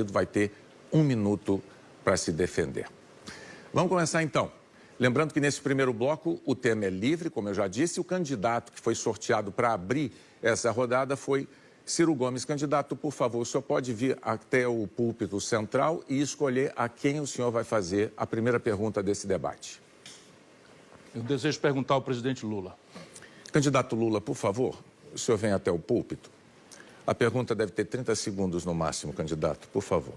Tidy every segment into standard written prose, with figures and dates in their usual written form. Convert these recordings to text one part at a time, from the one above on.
vai ter 1 minuto para se defender. Vamos começar então. Lembrando que nesse primeiro bloco o tema é livre, como eu já disse, e o candidato que foi sorteado para abrir essa rodada foi Ciro Gomes. Candidato, por favor, o senhor pode vir até o púlpito central e escolher a quem o senhor vai fazer a primeira pergunta desse debate. Eu desejo perguntar ao presidente Lula. Candidato Lula, por favor, o senhor vem até o púlpito. A pergunta deve ter 30 segundos no máximo, candidato, por favor.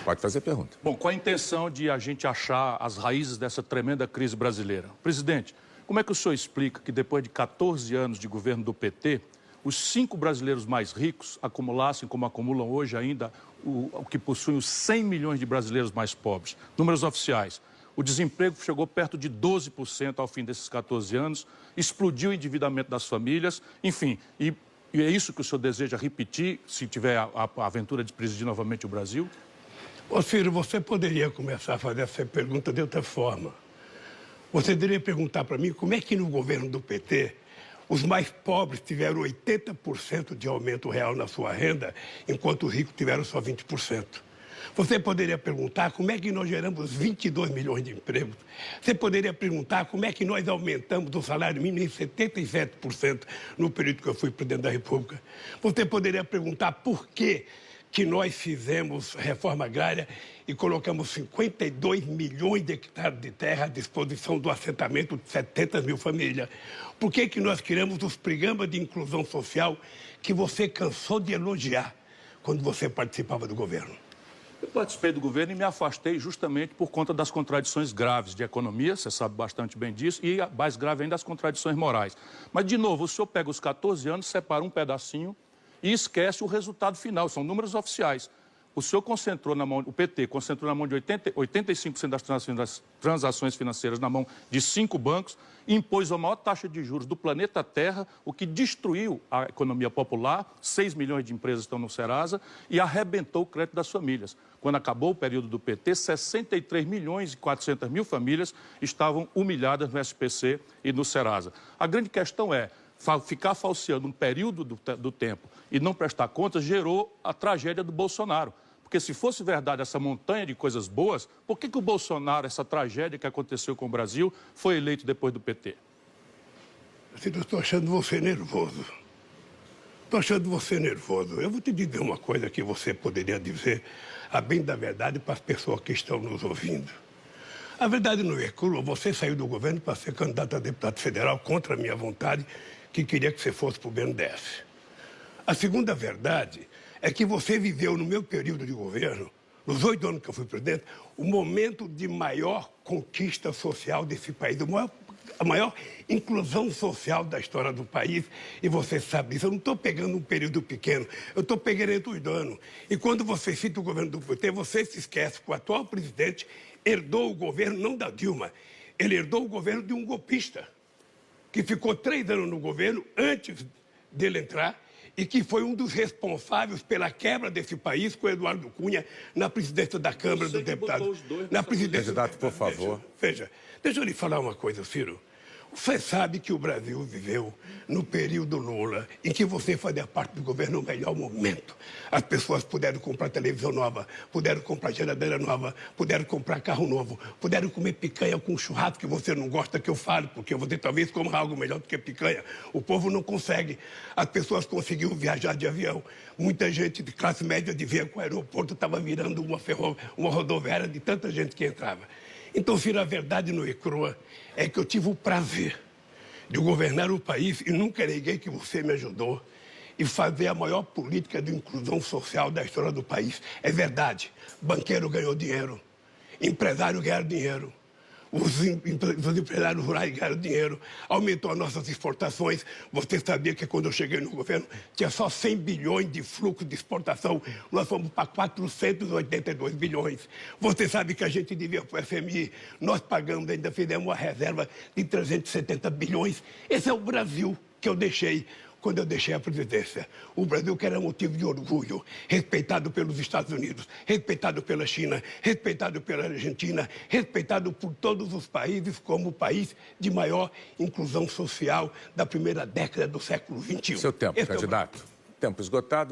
Pode fazer pergunta. Bom, com a intenção de a gente achar as raízes dessa tremenda crise brasileira. Presidente, como é que o senhor explica que depois de 14 anos de governo do PT, os 5 brasileiros mais ricos acumulassem, como acumulam hoje ainda, o que possuem os 100 milhões de brasileiros mais pobres? Números oficiais. O desemprego chegou perto de 12% ao fim desses 14 anos, explodiu o endividamento das famílias, enfim, e é isso que o senhor deseja repetir, se tiver a aventura de presidir novamente o Brasil? Ô Ciro, você poderia começar a fazer essa pergunta de outra forma. Você deveria perguntar para mim como é que no governo do PT os mais pobres tiveram 80% de aumento real na sua renda, enquanto os ricos tiveram só 20%. Você poderia perguntar como é que nós geramos 22 milhões de empregos. Você poderia perguntar como é que nós aumentamos o salário mínimo em 77% no período que eu fui presidente da República. Você poderia perguntar por que nós fizemos reforma agrária e colocamos 52 milhões de hectares de terra à disposição do assentamento de 70 mil famílias. Por que nós criamos os programas de inclusão social que você cansou de elogiar quando você participava do governo? Eu participei do governo e me afastei justamente por conta das contradições graves de economia, você sabe bastante bem disso, e mais grave ainda as contradições morais. Mas, de novo, o senhor pega os 14 anos, separa um pedacinho e esquece o resultado final, são números oficiais. O senhor concentrou na mão, o PT concentrou na mão de 85% das transações financeiras na mão de 5 bancos, impôs a maior taxa de juros do planeta Terra, o que destruiu a economia popular, 6 milhões de empresas estão no Serasa, e arrebentou o crédito das famílias. Quando acabou o período do PT, 63 milhões e 400 mil famílias estavam humilhadas no SPC e no Serasa. A grande questão é, ficar falseando um período do tempo e não prestar contas gerou a tragédia do Bolsonaro. Porque se fosse verdade essa montanha de coisas boas, por que o Bolsonaro, essa tragédia que aconteceu com o Brasil, foi eleito depois do PT? Eu estou achando você nervoso. Estou achando você nervoso. Eu vou te dizer uma coisa que você poderia dizer, a bem da verdade, para as pessoas que estão nos ouvindo. A verdade não é crua. Você saiu do governo para ser candidato a deputado federal contra a minha vontade, que queria que você fosse para o BNDES. A segunda verdade é que você viveu no meu período de governo, nos 8 anos que eu fui presidente, o momento de maior conquista social desse país, a maior inclusão social da história do país, e você sabe disso. Eu não estou pegando um período pequeno, eu estou pegando entre 8 anos. E quando você cita o governo do PT, você se esquece que o atual presidente herdou o governo, não da Dilma, ele herdou o governo de um golpista, que ficou 3 anos no governo antes dele entrar e que foi um dos responsáveis pela quebra desse país com o Eduardo Cunha na presidência da Câmara dos Deputados. Na presidência. Candidato, por favor. Veja, deixa eu lhe falar uma coisa, Ciro. Você sabe que o Brasil viveu no período Lula, em que você fazia parte do governo no melhor momento. As pessoas puderam comprar televisão nova, puderam comprar geladeira nova, puderam comprar carro novo, puderam comer picanha com churrasco que você não gosta que eu fale, porque você talvez coma algo melhor do que picanha. O povo não consegue. As pessoas conseguiram viajar de avião. Muita gente de classe média dizia que o aeroporto estava virando uma rodoviária de tanta gente que entrava. Então, Ciro, a verdade não é crua, é que eu tive o prazer de governar o país e nunca neguei que você me ajudou e fazer a maior política de inclusão social da história do país. É verdade, banqueiro ganhou dinheiro, empresário ganhou dinheiro, os empresários rurais ganharam dinheiro, aumentou as nossas exportações. Você sabia que quando eu cheguei no governo tinha só 100 bilhões de fluxo de exportação, nós fomos para 482 bilhões. Você sabe que a gente devia para o FMI, nós pagamos, ainda fizemos uma reserva de 370 bilhões. Esse é o Brasil que eu deixei. quando eu deixei a presidência. O Brasil que era motivo de orgulho, respeitado pelos Estados Unidos, respeitado pela China, respeitado pela Argentina, respeitado por todos os países como o país de maior inclusão social da primeira década do século XXI. Seu tempo, candidato. Tempo esgotado.